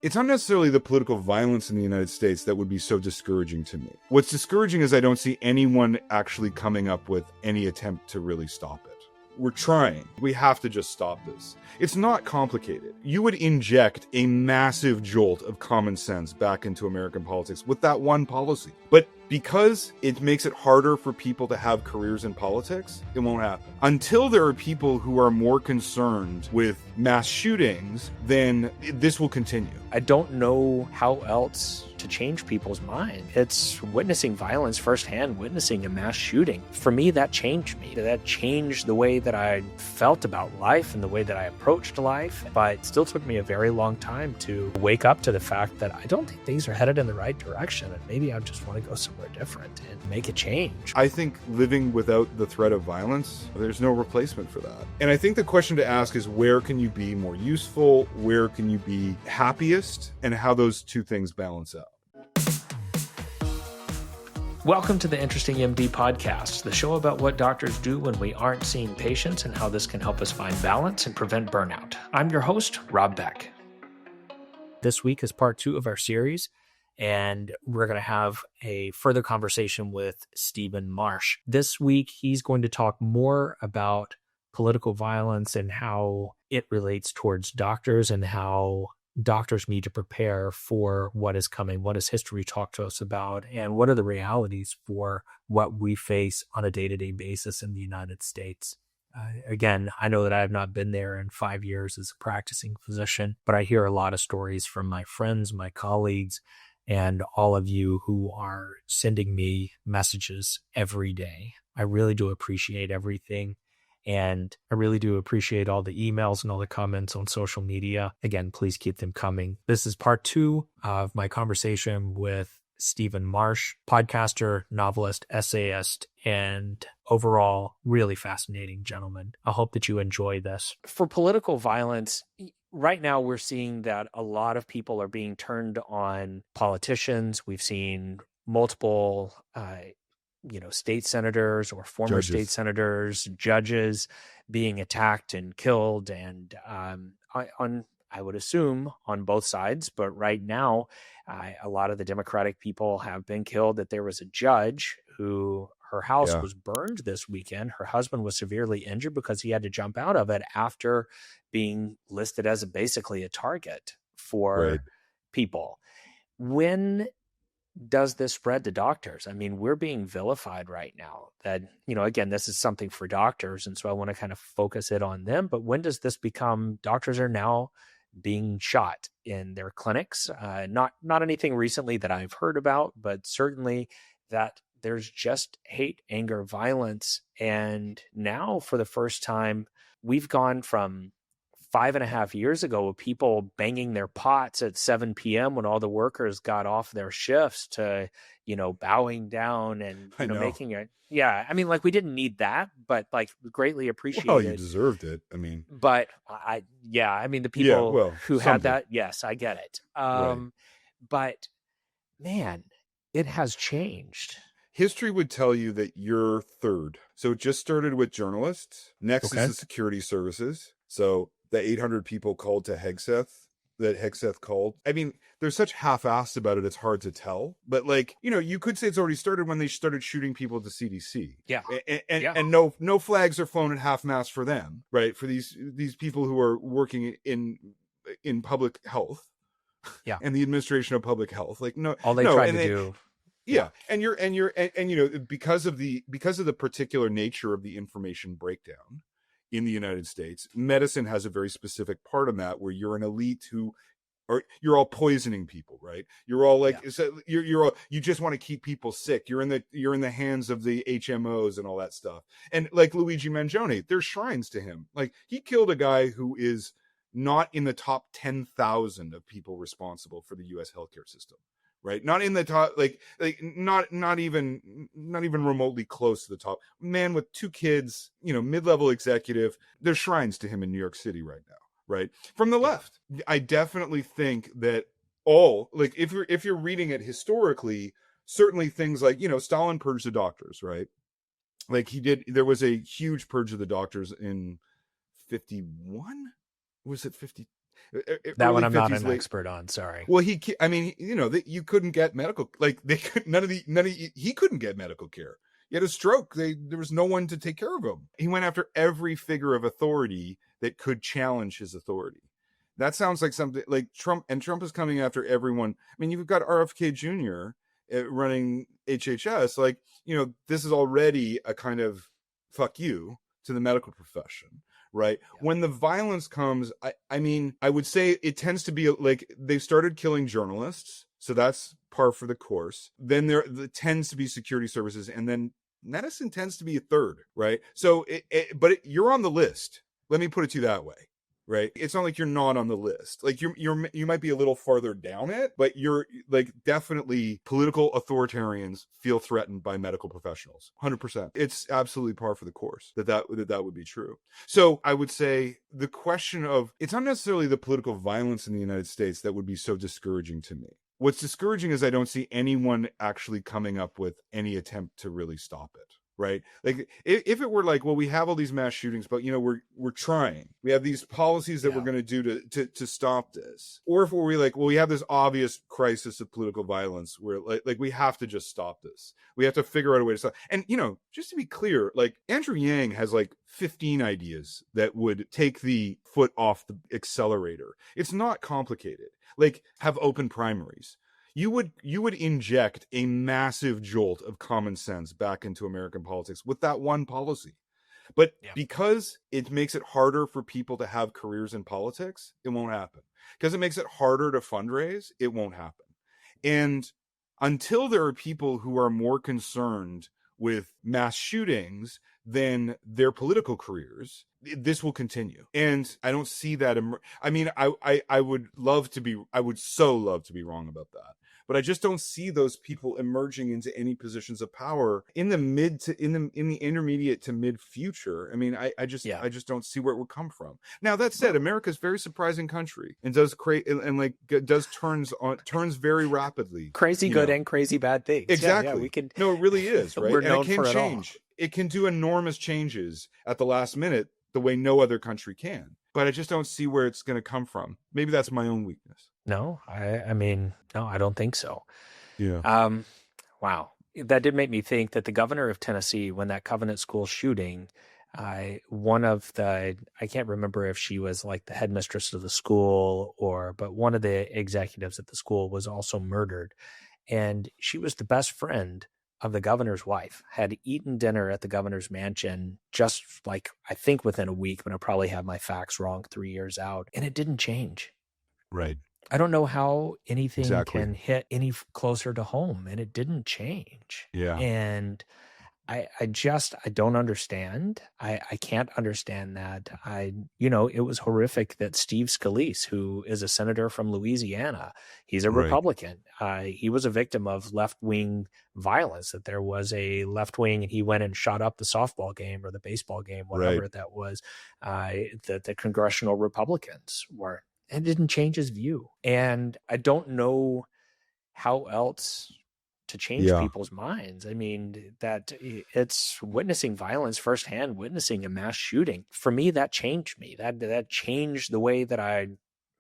It's not necessarily the political violence in the United States that would be so discouraging to me. What's discouraging is I don't see anyone actually coming up with any attempt to really stop it. We're trying. We have to just stop this. It's not complicated. You would inject a massive jolt of common sense back into American politics with that one policy. But because it makes it harder for people to have careers in politics, it won't happen. Until there are people who are more concerned with mass shootings, then this will continue. I don't know how else to change people's mind. It's witnessing violence firsthand, witnessing a mass shooting. For me, that changed me. That changed the way that I felt about life and the way that I approached life. But it still took me a very long time to wake up to the fact that I don't think things are headed in the right direction. And maybe I just want to go somewhere different and make a change. I think living without the threat of violence, there's no replacement for that. And I think the question to ask is, where can you be more useful? Where can you be happiest? And how those two things balance out. Welcome to the Interesting MD podcast, the show about what doctors do when we aren't seeing patients and how this can help us find balance and prevent burnout. I'm your host, Rob Beck. This week is part 2 of our series, and we're going to have a further conversation with Stephen Marche. This week, he's going to talk more about political violence and how it relates towards doctors and how doctors need to prepare for what is coming. What does history talk to us about? And what are the realities for what we face on a day-to-day basis in the United States? Again, I know that I have not been there in 5 years as a practicing physician, but I hear a lot of stories from my friends, my colleagues, and all of you who are sending me messages every day. I really do appreciate everything. And I really do appreciate all the emails and all the comments on social media. Again, please keep them coming. This is part 2 of my conversation with Stephen Marche, podcaster, novelist, essayist, and overall really fascinating gentleman. I hope that you enjoy this. For political violence, right now we're seeing that a lot of people are being turned on politicians. We've seen multiple state senators or former state senators, judges being attacked and killed, and I would assume on both sides. But right now, a lot of the Democratic people have been killed. That there was a judge who her house was burned this weekend. Her husband was severely injured because he had to jump out of it after being listed as basically a target for people. When does this spread to doctors? I mean, we're being vilified right now. That, again, this is something for doctors. And so I want to kind of focus it on them. But when does this become doctors are now being shot in their clinics? Not anything recently that I've heard about, but certainly that there's just hate, anger, violence. And now for the first time, we've gone from 5.5 years ago with people banging their pots at 7 p.m. when all the workers got off their shifts to, bowing down and making it. Yeah. I mean, like, we didn't need that, but like greatly appreciated. Well, you deserved it. I mean, but the people who had that, yes, I get it. But man, it has changed. History would tell you that you're third. So it just started with journalists. Next is the security services. So the 800 people called to Hegseth called. I mean, they're such half-assed about it, it's hard to tell. But you could say it's already started when they started shooting people at the CDC. Yeah. And no flags are flown at half-mast for them, right? For these people who are working in public health. Yeah. And the administration of public health. All they tried to do. Yeah. And because of the particular nature of the information breakdown in the United States, medicine has a very specific part on that, where you're an elite you're all poisoning people, right? You're all you just want to keep people sick. You're in the hands of the HMOs and all that stuff. And like Luigi Mangione, there's shrines to him. Like, he killed a guy who is not in the top 10,000 of people responsible for the U.S. healthcare system. Right, not in the top, not even remotely close to the top. Man with 2 kids, mid-level executive. There's shrines to him in New York City right now. Right, from the left, I definitely think that if you're reading it historically, certainly things like Stalin purged the doctors, right? Like he did. There was a huge purge of the doctors in 51. Was it 50? That one early I'm not 50s, an late. expert on. Sorry. Well, I mean, you couldn't get medical, like they could, he couldn't get medical care. He had a stroke. There was no one to take care of him. He went after every figure of authority that could challenge his authority. That sounds like something like Trump, and Trump is coming after everyone. I mean, you've got RFK Jr. Running HHS. Like, this is already a kind of fuck you to the medical profession. Right. Yeah. When the violence comes, I mean, I would say it tends to be like they started killing journalists. So that's par for the course. Then there tends to be security services, and then medicine tends to be a third. Right. So you're on the list. Let me put it to you that way. Right. It's not like you're not on the list. Like you might be a little farther down it, but you're like definitely political authoritarians feel threatened by medical professionals. 100%. It's absolutely par for the course that would be true. So I would say the question of, it's not necessarily the political violence in the United States that would be so discouraging to me. What's discouraging is I don't see anyone actually coming up with any attempt to really stop it. Right. Like if it were like, well, we have all these mass shootings, but we're trying, we have these policies that we're going to do to stop this. Or if we're like, well, we have this obvious crisis of political violence where like we have to just stop this. We have to figure out a way to stop. And, just to be clear, like Andrew Yang has like 15 ideas that would take the foot off the accelerator. It's not complicated. Like have open primaries. You would inject a massive jolt of common sense back into American politics with that one policy. But because it makes it harder for people to have careers in politics, it won't happen. Because it makes it harder to fundraise, it won't happen. And until there are people who are more concerned with mass shootings than their political careers, this will continue. And I don't see that. I mean, I would so love to be wrong about that. But I just don't see those people emerging into any positions of power in the intermediate to mid future. I mean, I just don't see where it would come from. Now that said, America's a very surprising country and does turns very rapidly. Crazy good and crazy bad things. Exactly. Yeah, we can. No, it really is, right? We're known for it change. It can do enormous changes at the last minute the way no other country can. But I just don't see where it's going to come from. Maybe that's my own weakness. No, I mean, no, I don't think so. Yeah. Wow. That did make me think that the governor of Tennessee, when that Covenant School shooting, I can't remember if she was like the headmistress of the school but one of the executives at the school was also murdered. And she was the best friend of the governor's wife, had eaten dinner at the governor's mansion just like, I think within a week, but I probably have my facts wrong 3 years out. And it didn't change. Right. I don't know how anything can hit any closer to home, and it didn't change. Yeah. And I don't understand. I can't understand that. It was horrific that Steve Scalise, who is a senator from Louisiana, he's a Republican. He was a victim of left-wing violence, that there was a left-wing, and he went and shot up the softball game or the baseball game, whatever that was, that the congressional Republicans were. It didn't change his view. And I don't know how else to change people's minds. I mean, that it's witnessing violence firsthand, witnessing a mass shooting. For me, that changed me. That changed the way that I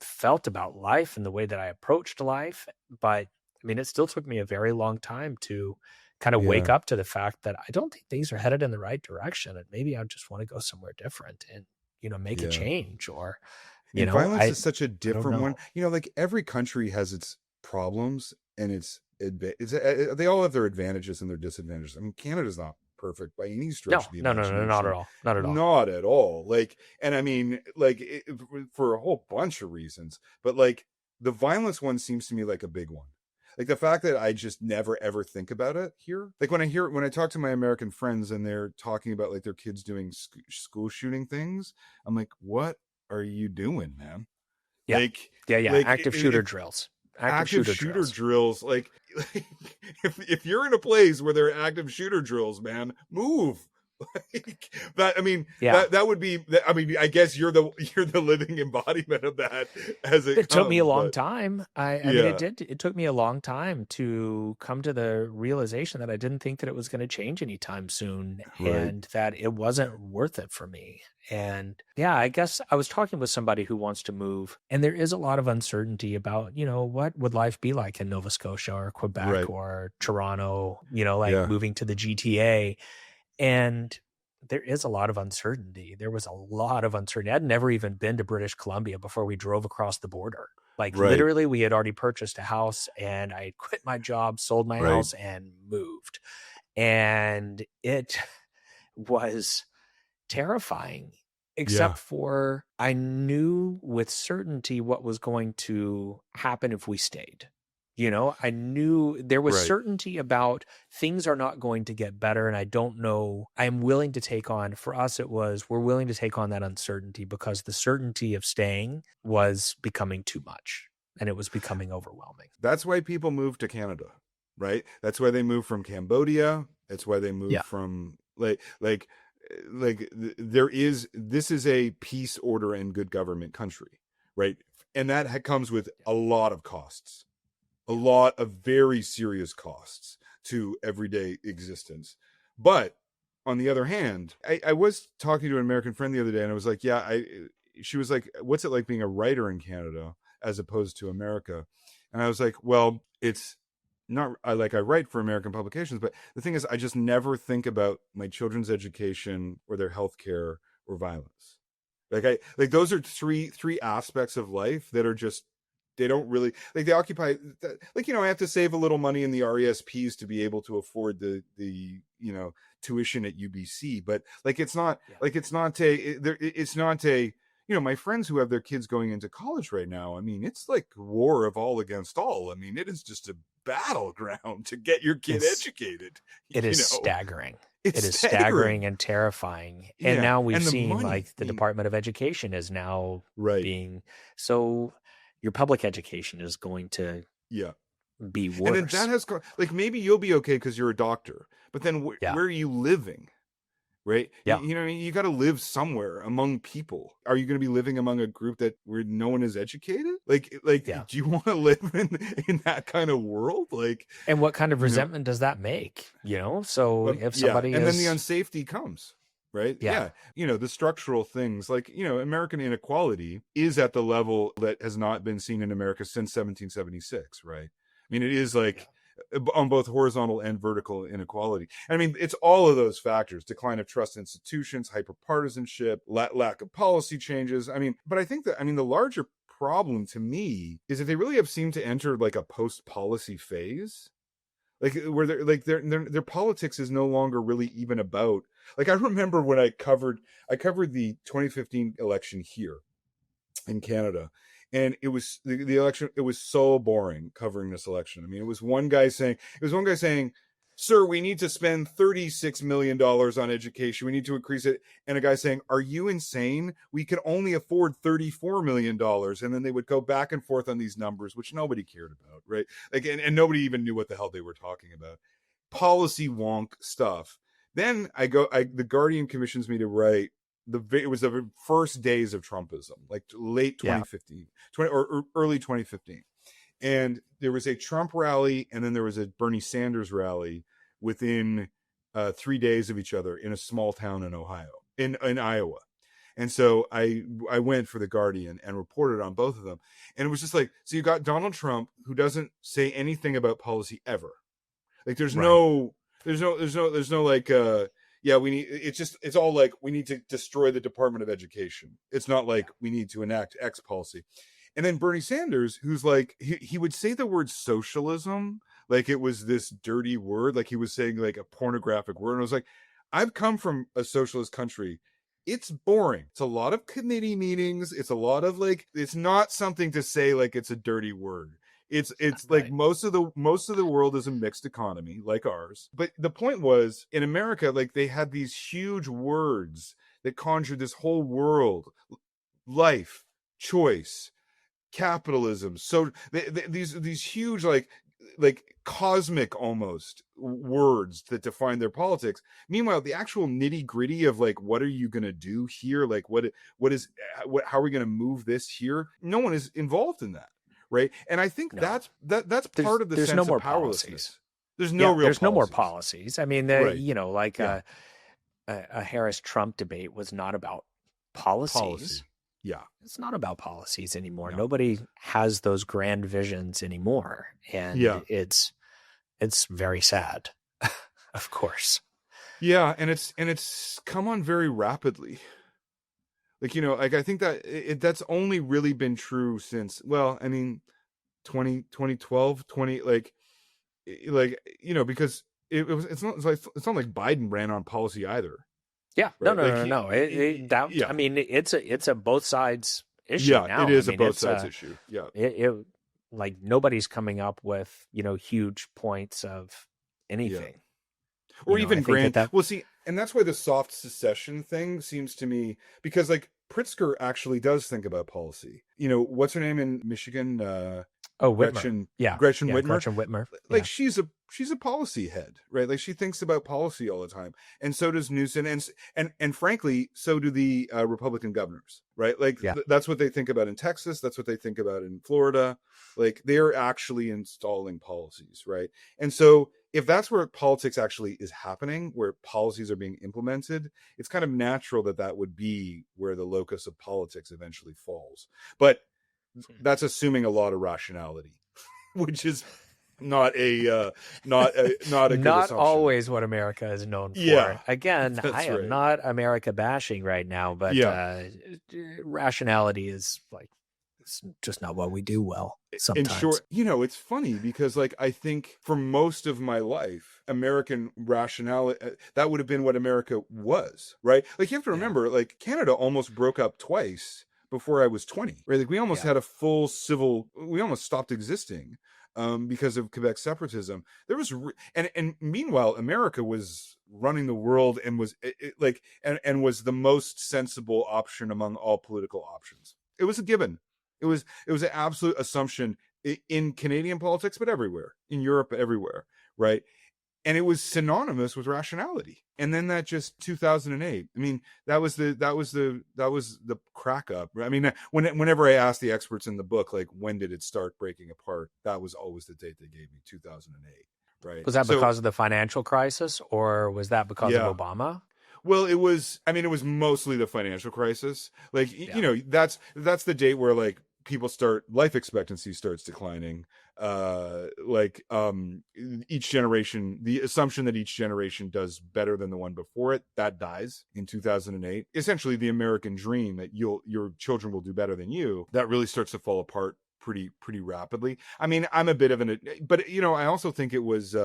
felt about life and the way that I approached life. But I mean, it still took me a very long time to kind of wake up to the fact that I don't think things are headed in the right direction. And maybe I just want to go somewhere different and, make a change or, violence is such a different one. Like every country has its problems and they all have their advantages and their disadvantages. I mean, Canada's not perfect by any stretch of the imagination. No, not at all. Not at all. Not at all. Like, and I mean, like for a whole bunch of reasons, but like the violence one seems to me like a big one. Like the fact that I just never ever think about it here. Like when I talk to my American friends and they're talking about like their kids doing school shooting things, I'm like, what are you doing, man? Yeah. Like, active shooter drills. Active shooter drills. Like if you're in a place where there are active shooter drills, man, move. Like, that, I mean, Yeah. that would be, I mean, I guess you're the living embodiment of that as it It took me a comes, long but time. I mean, it yeah, did. It took me a long time to come to the realization that I didn't think that it was going to change anytime soon right, and that it wasn't worth it for me. And yeah, I guess I was talking with somebody who wants to move, and there is a lot of uncertainty about, what would life be like in Nova Scotia or Quebec right, or Toronto, like yeah, moving to the GTA. And there is a lot of uncertainty. There was a lot of uncertainty. I'd never even been to British Columbia before we drove across the border. Like right, literally, we had already purchased a house and I quit my job, sold my right, house, and moved. And it was terrifying, yeah, except for I knew with certainty what was going to happen if we stayed. I knew there was right. certainty about things are not going to get better. And I don't know, I'm willing to take on, for us, we're willing to take on that uncertainty because the certainty of staying was becoming too much and it was becoming overwhelming. That's why people move to Canada, right? That's why they move from Cambodia. That's why they move Yeah. from this is a peace, order, and good government country, right? And that comes with a lot of costs, a lot of very serious costs to everyday existence. But on the other hand, I was talking to an American friend the other day, and I was like, she was like, what's it like being a writer in Canada as opposed to America? And I was like, well, it's not, I write for American publications, but the thing is, I just never think about my children's education or their health care or violence. Those are three aspects of life that are just, they don't really, they occupy, I have to save a little money in the RESPs to be able to afford the tuition at UBC, but it's not a my friends who have their kids going into college right now, I mean, it's like war of all against all. I mean, it is just a battleground to get your kid It's, educated. it is staggering. It's It is staggering staggering. and terrifying. And Yeah, now we've and the seen money, like the Department of Education is now right, being so your public education is going to yeah. be And then that worse. has maybe you'll be okay because you're a doctor, but then Yeah. where are you living? Right? Yeah. You got to live somewhere among people. Are you going to be living among a group where no one is educated? Yeah. Do you want to live in that kind of world? And what kind of resentment does that make? So if somebody and then the is, unsafety comes, right? yeah, The structural things American inequality is at the level that has not been seen in America since 1776, right? I mean, it is on both horizontal and vertical inequality. I mean, it's all of those factors: decline of trust in institutions, hyperpartisanship, lack of policy changes. I mean, but I think that, the larger problem to me is that they really have seemed to enter a post-policy phase, where their politics is no longer really even about, I remember when I covered the 2015 election here in Canada, and it was the election, it was so boring covering this election. I mean, it was one guy saying, sir, we need to spend $36 million on education, we need to increase it, and a guy saying, are you insane, we can only afford $34 million. And then they would go back and forth on these numbers, which nobody cared about, right? And nobody even knew what the hell they were talking about. Policy wonk stuff. Then the Guardian commissions me to write it was the first days of Trumpism, late 2015, 20 or early 2015. And there was a Trump rally, and then there was a Bernie Sanders rally within 3 days of each other in a small town in in Iowa. And so I went for the Guardian and reported on both of them. And it was just so you got Donald Trump, who doesn't say anything about policy ever. There's no it's all we need to destroy the Department of Education. It's not we need to enact X policy. And then Bernie Sanders, who's he would say the word socialism it was this dirty word, he was saying a pornographic word. And I was I've come from a socialist country. It's boring. It's a lot of committee meetings. It's a lot of it's not something to say it's a dirty word. It's right. most of the world is a mixed economy like ours. But the point was, in America, they had these huge words that conjured this whole world: life, choice, capitalism. So these huge like cosmic almost words that define their politics. Meanwhile, the actual nitty gritty of like, what are you going to do here? Like, how are we going to move this here? No one is involved in that. Right. And I think No. that's part of the There's sense no of more powerlessness. policies. There's no real there's policies. no more policies. I mean, Right. you know, like Yeah. a Harris-Trump debate was not about policies. Policy. Yeah. It's not about policies anymore. No. Nobody has those grand visions anymore. And Yeah. it's very sad, of course. Yeah. And it's come on very rapidly. Like, you know, like I think that that's only really been true since, well, I mean, 2012, like, you know, because it's not like Biden ran on policy either. Yeah, right? No. Yeah. I mean, it's a both sides issue. Yeah, now. it is I mean, a both sides issue. Yeah, like nobody's coming up with, you know, huge points of anything. Yeah. Or you know, even grand. that... Well, see, and that's why the soft secession thing seems to me, because like Pritzker actually does think about policy. You know, what's her name in Michigan? Whitmer. Gretchen Whitmer. Gretchen Whitmer. Like she's a policy head, right? Like she thinks about policy all the time, and so does Newsom, and frankly, so do the Republican governors, right? Like that's what they think about in Texas. That's what they think about in Florida. Like they're actually installing policies, right? And so if that's where politics actually is happening, where policies are being implemented, it's kind of natural that would be where the locus of politics eventually falls. But that's assuming a lot of rationality, which is not a good assumption. Always what America is known for. Yeah, again, I am not America bashing right now, but rationality is like, it's just not what we do well sometimes. In short, you know, it's funny because like I think for most of my life, American rationality, that would have been what America was, right? Like you have to remember, like Canada almost broke up twice before I was 20, right? Like we almost had a full we almost stopped existing because of Quebec separatism. There was, and meanwhile, America was running the world and was and was the most sensible option among all political options. It was a given. It was an absolute assumption in Canadian politics, but everywhere, in Europe, everywhere, right? And it was synonymous with rationality. And then that just 2008. I mean, that was the crack up. I mean, whenever I asked the experts in the book, like, when did it start breaking apart? That was always the date they gave me, 2008. Right. Was that because of the financial crisis, or was that because of Obama? Well, it was mostly the financial crisis. Like, you know, that's the date where like life expectancy starts declining. Each generation, the assumption that each generation does better than the one before it, that dies in 2008. Essentially the American dream that your children will do better than you, that really starts to fall apart pretty rapidly. I mean, I'm a bit of but you know, I also think it was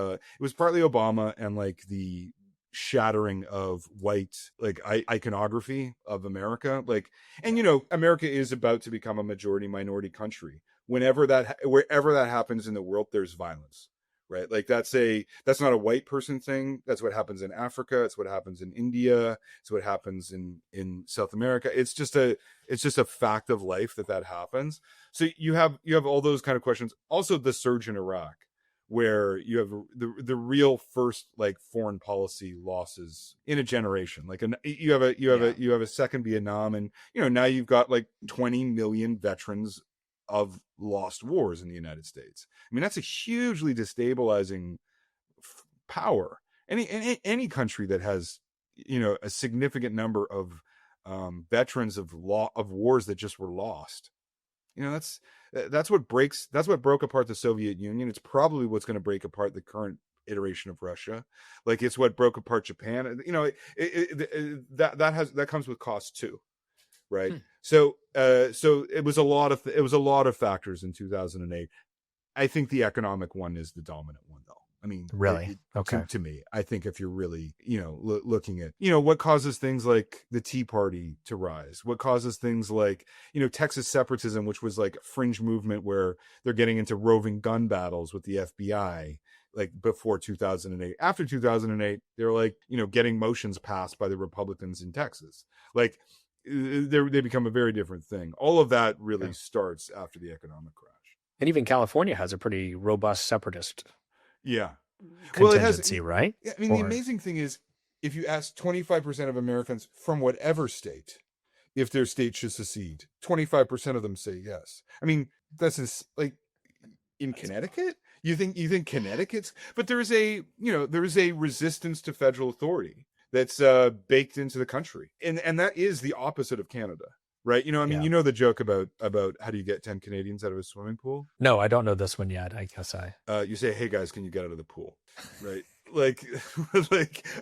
partly Obama and like the shattering of white like iconography of America, like, and you know, America is about to become a majority minority country. Wherever that happens in the world, there's violence, right? Like that's not a white person thing. That's what happens in Africa. It's what happens in India. It's what happens in South America. It's just a fact of life that happens. So you have all those kind of questions. Also the surge in Iraq, where you have the real first like foreign policy losses in a generation. Like you have a second Vietnam, and you know, now you've got like 20 million veterans of lost wars in the United States. I mean, that's a hugely destabilizing power. Any country that has, you know, a significant number of veterans of wars that just were lost. You know, that's what broke apart the Soviet Union. It's probably what's going to break apart the current iteration of Russia. Like it's what broke apart Japan. You know, that comes with cost too, right? So it was a lot of factors in 2008. I think the economic one is the dominant one, though. I mean, really? Okay. To me, I think if you're really, you know, looking at, you know, what causes things like the Tea Party to rise, what causes things like, you know, Texas separatism, which was like a fringe movement where they're getting into roving gun battles with the FBI, like before 2008. After 2008, they're like, you know, getting motions passed by the Republicans in Texas. Like they become a very different thing. All of that really starts after the economic crash. And even California has a pretty robust separatist Yeah. Well, it has. contingency, right? I mean, the amazing thing is, if you ask 25% of Americans from whatever state if their state should secede, 25% of them say yes. I mean, that's just, like, in Connecticut. You think Connecticut's, but there is a resistance to federal authority that's baked into the country, and that is the opposite of Canada, right? I mean, Yeah. the joke about how do you get 10 Canadians out of a swimming pool? No, I don't know this one yet. I guess You say, hey guys, can you get out of the pool, right? Like,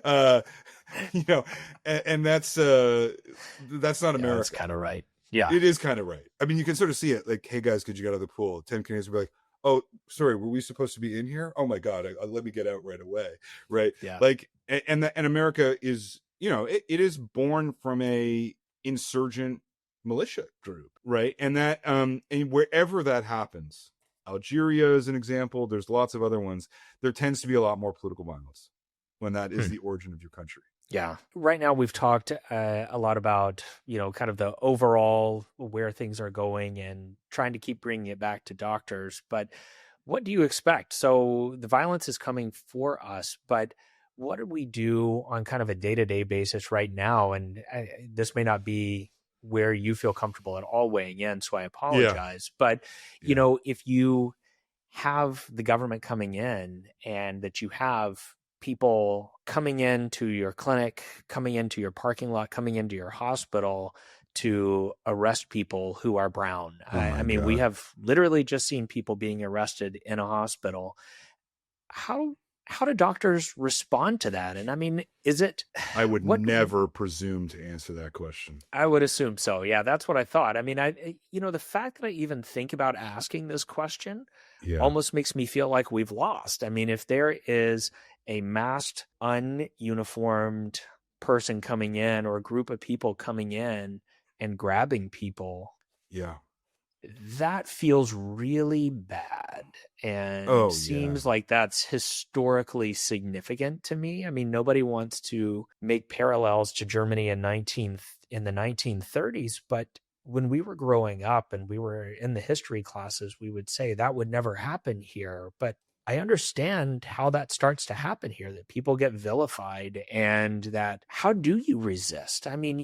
and that's not America. That's kind of right. Yeah. It is kind of right. I mean, you can sort of see it, like, hey guys, could you get out of the pool? 10 Canadians will be like, oh, sorry, were we supposed to be in here? Oh my God, let me get out right away, right? Yeah. Like, and America is, it is born from a insurgent militia group, right? And that, and wherever that happens, Algeria is an example. There's lots of other ones. There tends to be a lot more political violence when that is the origin of your country. Yeah. Right now, we've talked a lot about, kind of the overall where things are going and trying to keep bringing it back to doctors. But what do you expect? So the violence is coming for us, but what do we do on kind of a day-to-day basis right now? And this may not be where you feel comfortable at all weighing in, so I apologize. Yeah. But, if you have the government coming in and that you have people coming into your clinic, coming into your parking lot, coming into your hospital to arrest people who are brown. I mean, we have literally just seen people being arrested in a hospital. How do doctors respond to that? And I mean, I would never presume to answer that question. I would assume so. Yeah, that's what I thought. I mean, the fact that I even think about asking this question almost makes me feel like we've lost. I mean, if there is a masked, ununiformed person coming in or a group of people coming in and grabbing people, that feels really bad and seems like that's historically significant to me. I mean, nobody wants to make parallels to Germany in the 1930s, but when we were growing up and we were in the history classes, we would say that would never happen here. But I understand how that starts to happen here, that people get vilified and that how do you resist? I mean,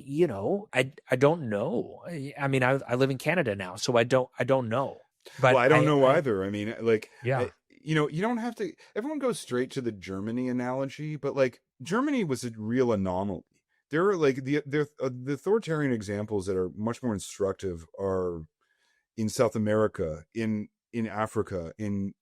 I don't know. I mean, I live in Canada now, so I don't know. But I don't know either. I mean, like, you don't have to, everyone goes straight to the Germany analogy, but like Germany was a real anomaly. There are like the authoritarian examples that are much more instructive are in South America, in Africa, in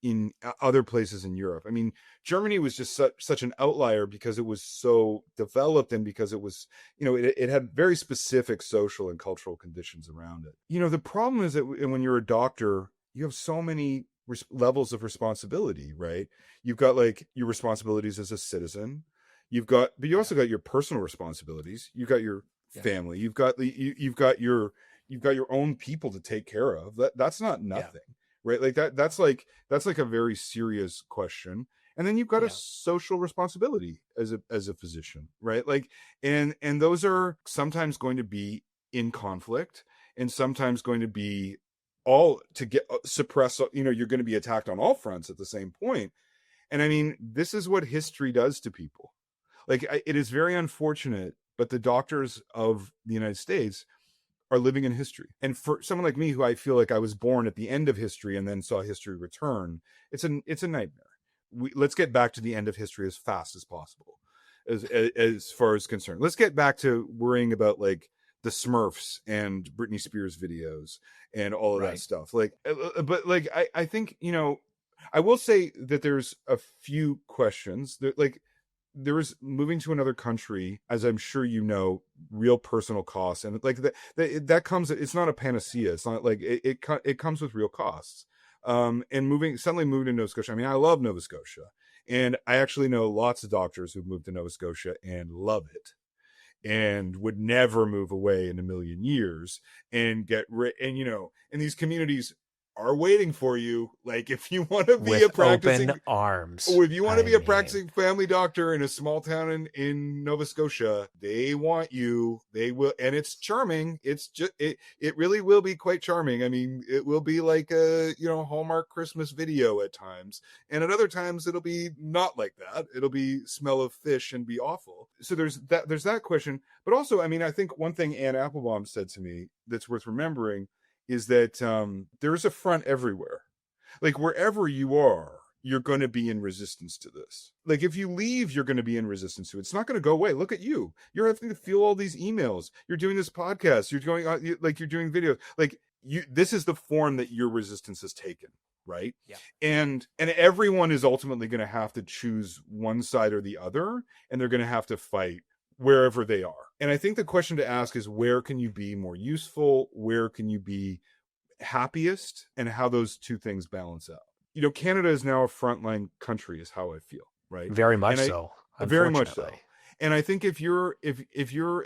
other places in Europe. I mean, Germany was just such an outlier because it was so developed and because it was, it had very specific social and cultural conditions around it. The problem is that when you're a doctor, you have so many levels of responsibility, right? You've got like your responsibilities as a citizen. But you also got your personal responsibilities. You've got your family. You've got your own people to take care of. That's not nothing. Right. Like that's like a very serious question. And then you've got a social responsibility as a physician. Right. Like, and those are sometimes going to be in conflict and sometimes going to be all to get suppress, you're going to be attacked on all fronts at the same point. And I mean, this is what history does to people. Like, it is very unfortunate, but the doctors of the United States are living in history. And for someone like me, who I feel like I was born at the end of history and then saw history return, it's a nightmare. Let's get back to the end of history as fast as possible, as far as concerned. Let's get back to worrying about like the Smurfs and Britney Spears videos and all of that stuff. Like, but like, I think, I will say that there's a few questions that like, there is moving to another country, as I'm sure real personal costs, and like that comes. It's not a panacea. It's not like it comes with real costs. And suddenly moving to Nova Scotia. I mean, I love Nova Scotia, and I actually know lots of doctors who've moved to Nova Scotia and love it, and would never move away in a million years. And and these communities are waiting for you. Like, if you want to be with a practicing open arms. if you want to be a mean, practicing family doctor in a small town in Nova Scotia, they want you. They will, and it's charming. It's just it really will be quite charming. I mean, it will be like a Hallmark Christmas video at times, and at other times it'll be not like that. It'll be smell of fish and be awful. So there's that question, but also, I mean, I think one thing Anne Applebaum said to me that's worth remembering is that there's a front everywhere. Like, wherever you are, you're going to be in resistance to this. Like, if you leave, you're going to be in resistance to it. It's not going to go away. Look at you. You're having to feel all these emails. You're doing this podcast. You're going like you're doing videos. Like, this is the form that your resistance has taken, right? Yeah. And everyone is ultimately going to have to choose one side or the other, and they're going to have to fight wherever they are. And I think the question to ask is, where can you be more useful? Where can you be happiest? And how those two things balance out. Canada is now a frontline country, is how I feel, right? Very much so. Very much so. And I think if you're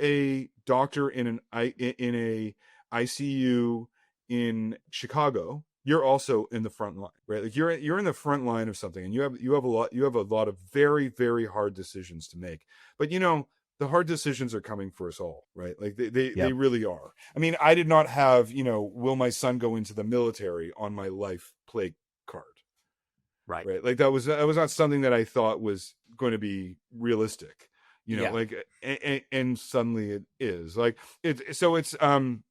a doctor in a ICU in Chicago, you're also in the front line, right? Like, you're in the front line of something, and you have a lot of very, very hard decisions to make. But the hard decisions are coming for us all, right? Like, they really are. I mean, I did not have, will my son go into the military on my life play card. Right. Like, that was not something that I thought was going to be realistic, like, and suddenly it is. Like, it's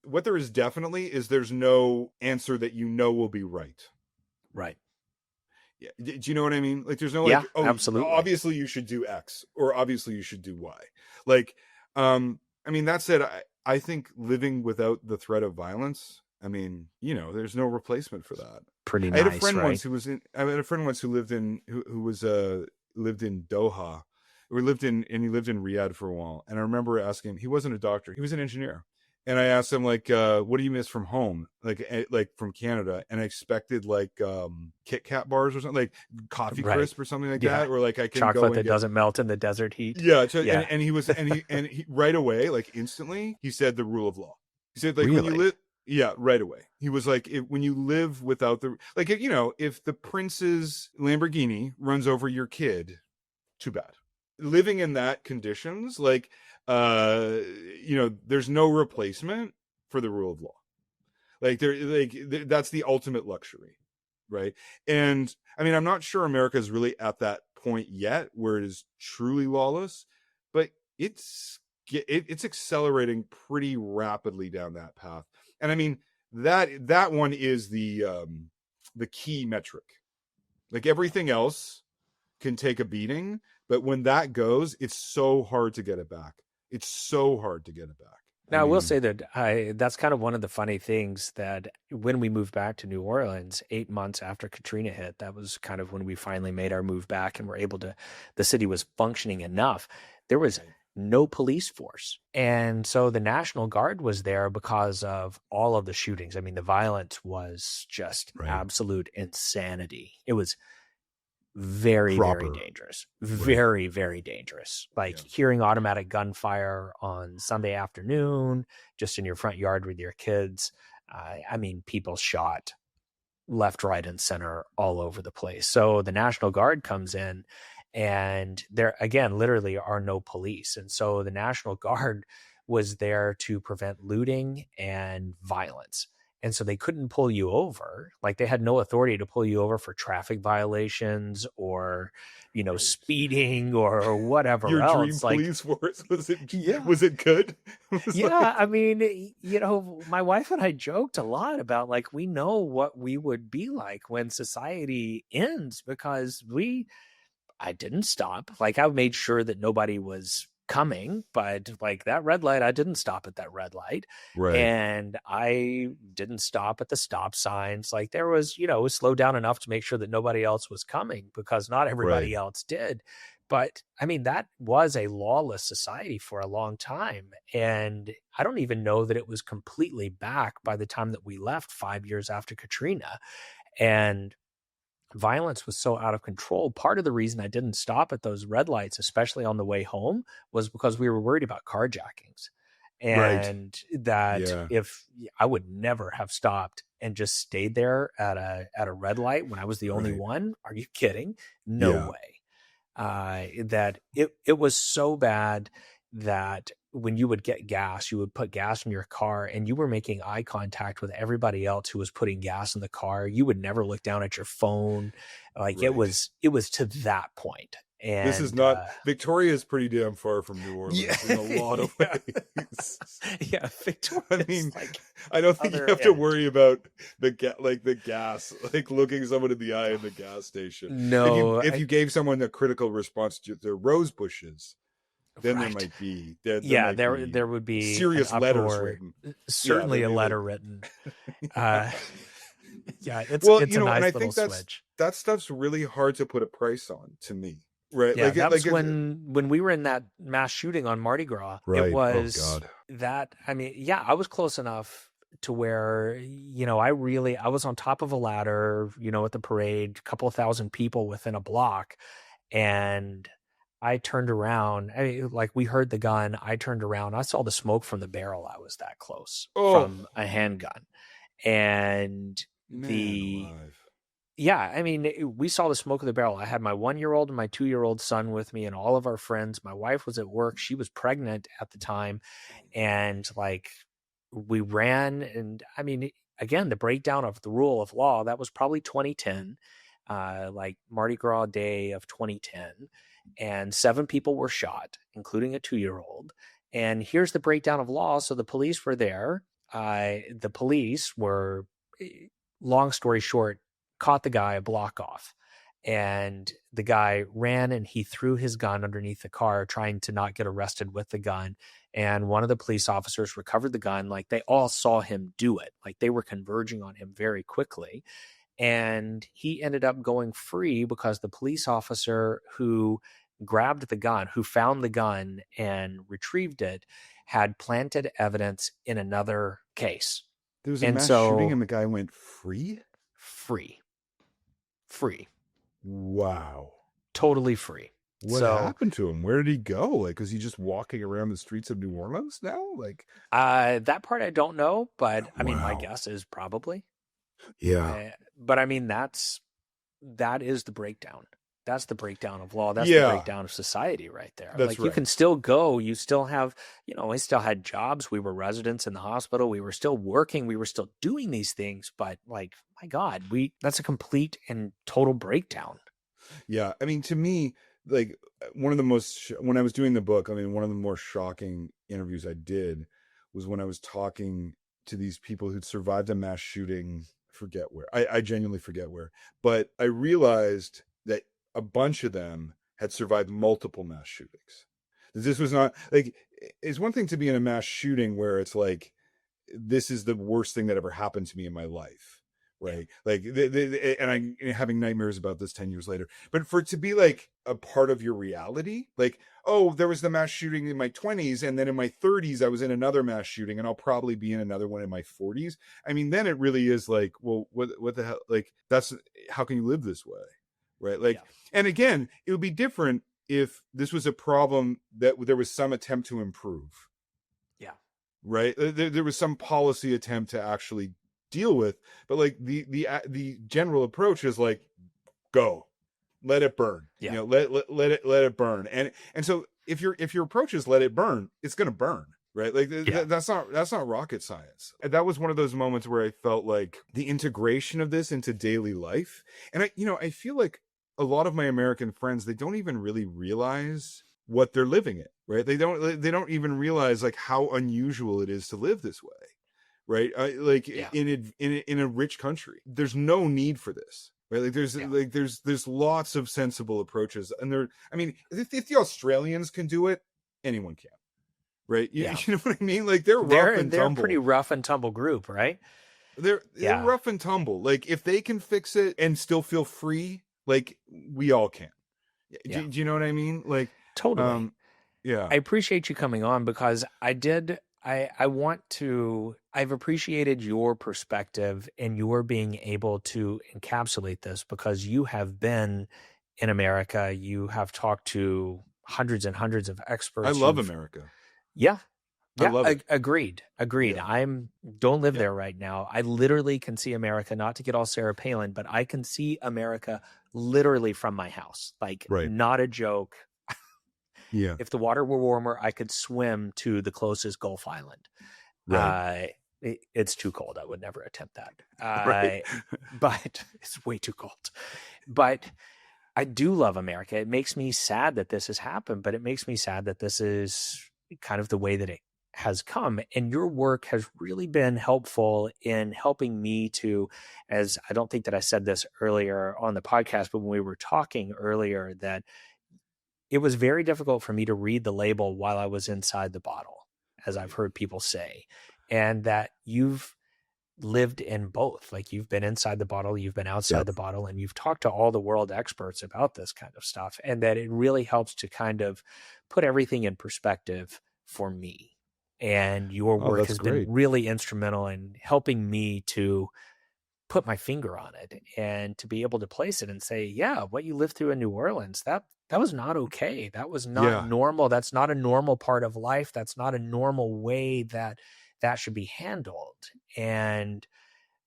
what there is definitely is there's no answer that will be right. Right. Yeah. Do you know what I mean? Like, there's no, like, absolutely. Obviously you should do X, or obviously you should do Y. Like, I mean, that said, I think living without the threat of violence, I mean, there's no replacement for that. Pretty nice. I had a friend right? once who lived in Doha, or he lived in Riyadh for a while. And I remember asking him, he wasn't a doctor, he was an engineer. And I asked him, like, what do you miss from home? Like from Canada. And I expected, like, Kit Kat bars or something, like Coffee Crisp or something like that. Or, like, I can chocolate go and that doesn't melt in the desert heat. Yeah. And he right away, like, instantly, he said the rule of law. He said, like, really? when you live, yeah, right away. He was like, when you live without the, like, if the prince's Lamborghini runs over your kid, too bad. Living in that conditions, like, there's no replacement for the rule of law. Like, that's the ultimate luxury, right? And I mean, I'm not sure America is really at that point yet where it is truly lawless, but it's accelerating pretty rapidly down that path. And I mean, that one is the key metric. Like, everything else can take a beating, but when that goes, it's so hard to get it back. It's so hard to get it back. Now, I will say that that's kind of one of the funny things, that when we moved back to New Orleans 8 months after Katrina hit, that was kind of when we finally made our move back and were able to, the city was functioning enough. There was no police force. And so the National Guard was there because of all of the shootings. I mean, the violence was just absolute insanity. It was very, very dangerous. Very, very dangerous. Like, hearing automatic gunfire on Sunday afternoon, just in your front yard with your kids. I mean, people shot left, right, and center all over the place. So the National Guard comes in, and there, again, literally are no police. And so the National Guard was there to prevent looting and violence. And so they couldn't pull you over. Like, they had no authority to pull you over for traffic violations or, speeding or whatever Your else. Dream police force, was it good? I mean, my wife and I joked a lot about, like, we know what we would be like when society ends, because I didn't stop. Like, I made sure that nobody was coming, but, like, that red light, I didn't stop at that red light. And I didn't stop at the stop signs. Like, there was, it was slowed down enough to make sure that nobody else was coming, because not everybody else did. But I mean, that was a lawless society for a long time. And I don't even know that it was completely back by the time that we left 5 years after Katrina. And violence was so out of control. Part of the reason I didn't stop at those red lights, especially on the way home, was because we were worried about carjackings. Right. And that Yeah. if I would never have stopped and just stayed there at a red light when I was the only Right. one. Are you kidding? No Yeah. way. That it was so bad that when you would get gas, you would put gas in your car and you were making eye contact with everybody else who was putting gas in the car. You would never look down at your phone. Like it Right. was to that point. This is And not Victoria is pretty damn far from New yeah, Orleans in a lot of yeah, ways. yeah. Victoria I is mean, like I don't think you other have to end. worry about the gas, like looking someone in the eye in the gas station. No, If you gave someone a critical response to their rose bushes, then there right. might be Yeah, there would be an serious letters uproar. written. Yeah, Certainly there'd a be like letter written. Uh, yeah, well, it's a and I nice little think switch. that stuff's really hard to put a price on to me. Right. Yeah, that was when we were in that mass shooting on Mardi Gras. It Right. Oh was God. that, I mean, yeah, I was close enough to where, I was on top of a ladder, at the parade, a couple of thousand people within a block. And I turned around, like we heard the gun. I turned around, I saw the smoke from the barrel. I was that close from a handgun. And Man alive. yeah, I mean, we saw the smoke of the barrel. I had my 1-year-old and my 2-year-old son with me and all of our friends. My wife was at work. She was pregnant at the time. And like we ran. And I mean, again, the breakdown of the rule of law, that was probably 2010, like Mardi Gras Day of 2010. And 7 people were shot, including a 2-year-old. And here's the breakdown of law. So the police were there. The police were, long story short, caught the guy a block off, and the guy ran and he threw his gun underneath the car trying to not get arrested with the gun. And one of the police officers recovered the gun. Like they all saw him do it. Like they were converging on him very quickly. And he ended up going free because the police officer who grabbed the gun, who found the gun and retrieved it, had planted evidence in another case. There was a mass shooting and the guy went free? Free. Wow. Totally free. What happened to him? Where did he go? Like, is he just walking around the streets of New Orleans now? Like, that part I don't know, but I mean, my guess is probably. Yeah. But I mean, that is the breakdown. That's the breakdown of law. That's the breakdown of society right there. That's like right. You can still go. You still have, we still had jobs. We were residents in the hospital. We were still working. We were still doing these things. But like, my God, that's a complete and total breakdown. Yeah. I mean, to me, like one of the most, when I was doing the book, I mean, one of the more shocking interviews I did was when I was talking to these people who'd survived a mass shooting. I forget where. I genuinely forget where. But I realized that a bunch of them had survived multiple mass shootings. This was not like, it's one thing to be in a mass shooting where it's like, this is the worst thing that ever happened to me in my life. Right. Like, and I'm having nightmares about this 10 years later, but for it to be like a part of your reality, like, oh, there was the mass shooting in my 20s. And then in my 30s, I was in another mass shooting and I'll probably be in another one in my 40s. I mean, then it really is like, well, what the hell? Like, how can you live this way? Right. Like, and again, it would be different if this was a problem that there was some attempt to improve. Yeah. Right. There was some policy attempt to actually deal with, but like the general approach is like, go, let it burn. Yeah. Let it burn. And so if your approach is let it burn, it's going to burn. Right. Like that's not rocket science. And that was one of those moments where I felt like the integration of this into daily life. And I feel like a lot of my American friends, they don't even really realize what they're living in. Right. They don't even realize like how unusual it is to live this way. Right. In a rich country, there's no need for this. Right. Like there's lots of sensible approaches. And if the Australians can do it, anyone can. Right. You know what I mean? Like they're a pretty rough and tumble group, right? They're rough and tumble. Like if they can fix it and still feel free, like we all can. Do you know what I mean? Like totally. I appreciate you coming on because I've appreciated your perspective and your being able to encapsulate this because you have been in America. You have talked to hundreds and hundreds of experts. I love America. Yeah. I love it. Agreed. Yeah. I'm don't live Yeah. there right now. I literally can see America, not to get all Sarah Palin, but I can see America literally from my house. Like, Right. not a joke. Yeah. If the water were warmer, I could swim to the closest Gulf island. Right. It's too cold. I would never attempt that. Right. But it's way too cold. But I do love America. It makes me sad that this has happened, but it makes me sad that this is kind of the way that it has come. And your work has really been helpful in helping me to, as I don't think that I said this earlier on the podcast, but when we were talking earlier, that it was very difficult for me to read the label while I was inside the bottle, as I've heard people say, and that you've lived in both. Like, you've been inside the bottle, you've been outside the bottle, and you've talked to all the world experts about this kind of stuff, and that it really helps to kind of put everything in perspective for me. And your work has been really instrumental in helping me to put my finger on it and to be able to place it and say, yeah, what you lived through in New Orleans, that was not okay. That was not normal. That's not a normal part of life. That's not a normal way that should be handled. And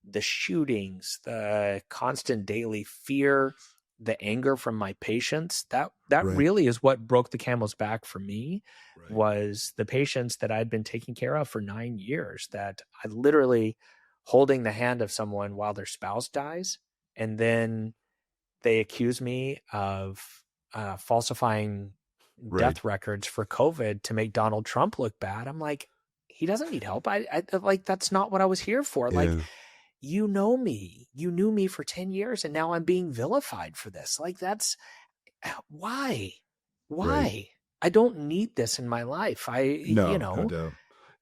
the shootings, the constant daily fear, the anger from my patients, that really is what broke the camel's back for me, was the patients that I'd been taking care of for 9 years, that I literally holding the hand of someone while their spouse dies, and then they accuse me of falsifying death records for COVID to make Donald Trump look bad. I'm like, he doesn't need help. I like, that's not what I was here for. Yeah. Like, you know me, you knew me for 10 years and now I'm being vilified for this. Like, that's why? I don't need this in my life. No doubt.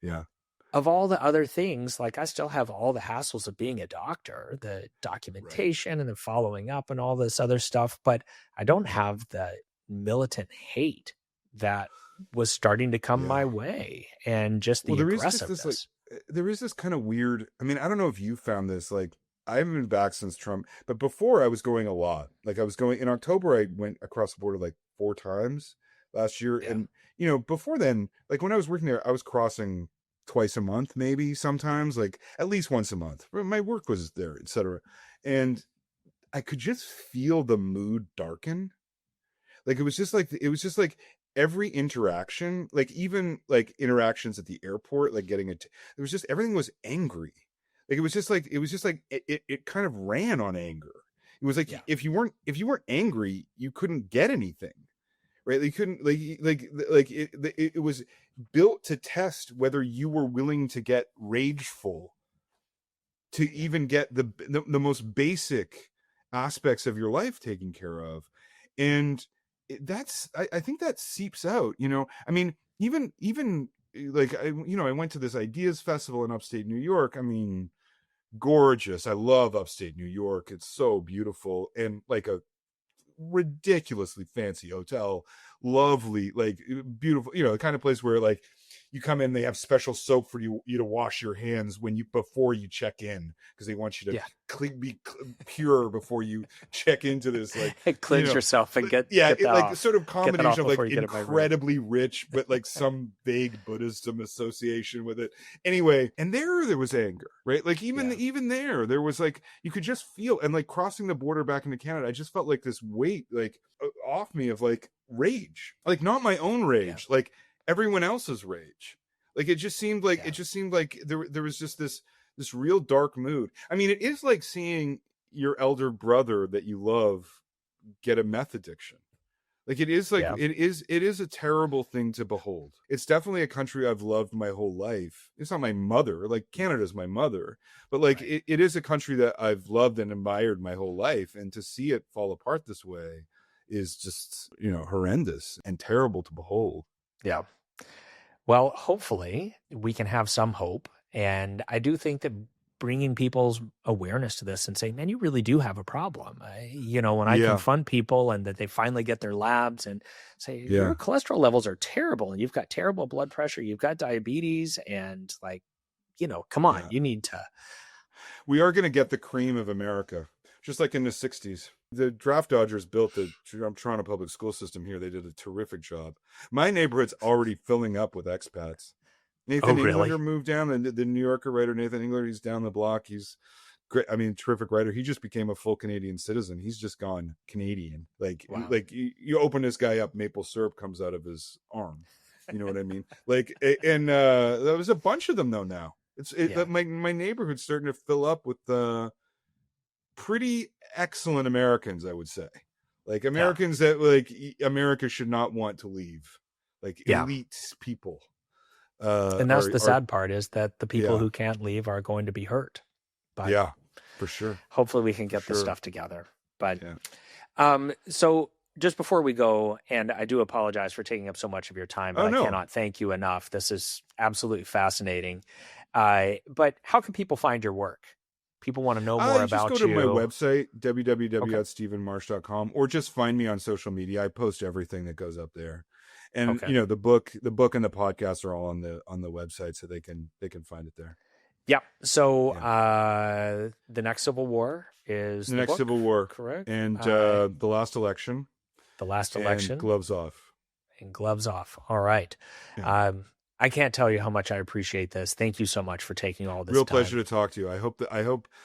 Yeah. Of all the other things, like, I still have all the hassles of being a doctor, the documentation and the following up and all this other stuff, but I don't have the militant hate that was starting to come my way, and just the aggressiveness. There is this kind of weird, I mean, I don't know if you found this, like, I haven't been back since Trump, but before I was going a lot. Like, I was going in October, I went across the border like 4 times last year. And, you know, before then, like, when I was working there, I was crossing twice a month, maybe sometimes, like at least once a month. My work was there, etc. And I could just feel the mood darken. Like, it was just like every interaction, like even like interactions at the airport, like getting it, it was just, everything was angry. Like, it was just like it kind of ran on anger. It was like, if you weren't angry, you couldn't get anything. Right? You couldn't, it was built to test whether you were willing to get rageful to even get the most basic aspects of your life taken care of. And I think that seeps out, you know. I mean, even like, I went to this Ideas Festival in upstate New York. I mean, gorgeous. I love upstate New York. It's so beautiful, and like a ridiculously fancy hotel, lovely, like beautiful, you know, the kind of place where like you come in, they have special soap for you to wash your hands before you check in, because they want you to be pure before you check into this, like cleanse yourself and get like sort of combination of like incredibly rich but like some vague Buddhism association with it. Anyway, and there was anger, right? Like, even there was like, you could just feel, and like crossing the border back into Canada, I just felt like this weight like off me of like rage, like not my own rage, like everyone else's rage. Like, it just seemed like there was just this real dark mood. I mean, it is like seeing your elder brother that you love get a meth addiction. Like, it is like, it is a terrible thing to behold. It's definitely a country I've loved my whole life. It's not my mother, like Canada's my mother, but like it is a country that I've loved and admired my whole life. And to see it fall apart this way is just, you know, horrendous and terrible to behold. Yeah. Well, hopefully we can have some hope. And I do think that bringing people's awareness to this and saying, man, you really do have a problem. You know, when I confront people and that they finally get their labs and say, your cholesterol levels are terrible and you've got terrible blood pressure, you've got diabetes, and like, you know, come on, you need to. We are going to get the cream of America, just like in the 60s. The Draft Dodgers built the Toronto public school system here. They did a terrific job. My neighborhood's already filling up with expats. Nathan really? Englander moved down, the New Yorker writer Nathan Englander. He's down the block. He's great. I mean, terrific writer. He just became a full Canadian citizen. He's just gone Canadian. Wow. Like you open this guy up, maple syrup comes out of his arm. You know what I mean? Like, and there was a bunch of them though. Now my neighborhood's starting to fill up with pretty excellent Americans, I would say. Like Americans that like America should not want to leave. Like elite people. And that's the sad part, is that the people who can't leave are going to be hurt. But yeah, for sure. Hopefully we can get this stuff together. But so just before we go, and I do apologize for taking up so much of your time, but I cannot thank you enough. This is absolutely fascinating. But how can people find your work? People want to know more about you. Just go to my website, www.stephenmarche.com, or just find me on social media. I post everything that goes up there. And you know, the book and the podcast are all on the website, so they can find it there. Yeah. So the next Civil War is the next book, Civil War, correct? And the last election. The last election. And gloves off. And gloves off. All right. Yeah. I can't tell you how much I appreciate this. Thank you so much for taking all this time. Real pleasure to talk to you.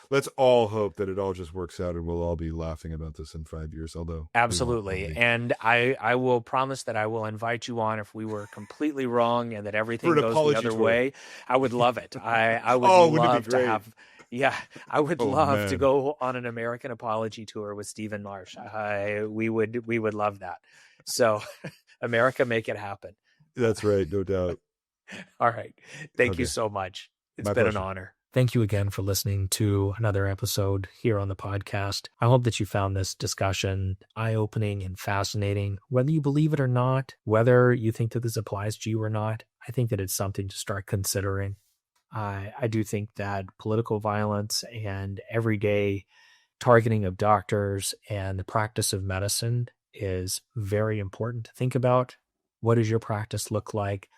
Let's all hope that it all just works out and we'll all be laughing about this in 5 years, although. Absolutely. And I will promise that I will invite you on if we were completely wrong and that everything goes the other way. I would love it. I would love to have. Yeah, I would love to go on an American apology tour with Stephen Marche. We would love that. So America, make it happen. That's right. No doubt. All right. Thank you so much. It's been an honor. Thank you again for listening to another episode here on the podcast. I hope that you found this discussion eye-opening and fascinating. Whether you believe it or not, whether you think that this applies to you or not, I think that it's something to start considering. I do think that political violence and everyday targeting of doctors and the practice of medicine is very important to think about. What does your practice look like?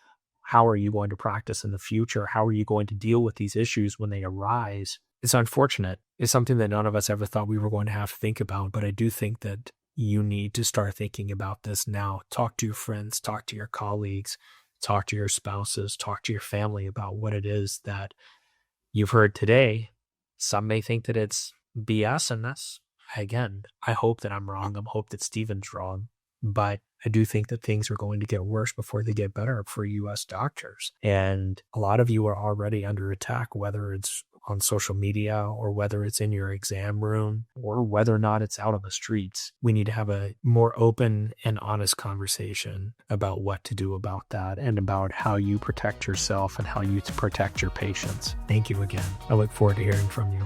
How are you going to practice in the future? How are you going to deal with these issues when they arise? It's unfortunate. It's something that none of us ever thought we were going to have to think about, but I do think that you need to start thinking about this now. Talk to your friends, talk to your colleagues, talk to your spouses, talk to your family about what it is that you've heard today. Some may think that it's BS in this. Again, I hope that I'm wrong. I hope that Stephen's wrong. But I do think that things are going to get worse before they get better for U.S. doctors. And a lot of you are already under attack, whether it's on social media or whether it's in your exam room or whether or not it's out on the streets. We need to have a more open and honest conversation about what to do about that and about how you protect yourself and how you protect your patients. Thank you again. I look forward to hearing from you.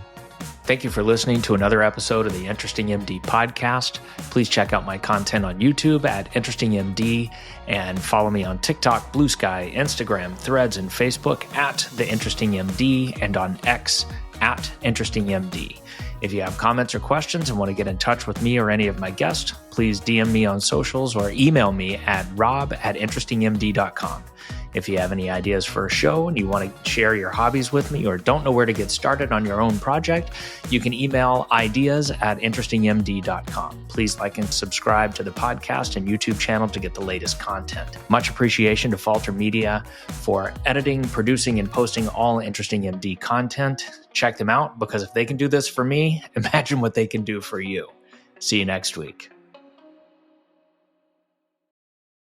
Thank you for listening to another episode of the InterestingMD podcast. Please check out my content on YouTube at InterestingMD and follow me on TikTok, Blue Sky, Instagram, Threads, and Facebook at The InterestingMD and on X at InterestingMD. If you have comments or questions and want to get in touch with me or any of my guests, please DM me on socials or email me at rob@interestingmd.com. If you have any ideas for a show and you want to share your hobbies with me or don't know where to get started on your own project, you can email ideas@interestingmd.com. Please like and subscribe to the podcast and YouTube channel to get the latest content. Much appreciation to Falter Media for editing, producing, and posting all Interesting MD content. Check them out, because if they can do this for me, imagine what they can do for you. See you next week.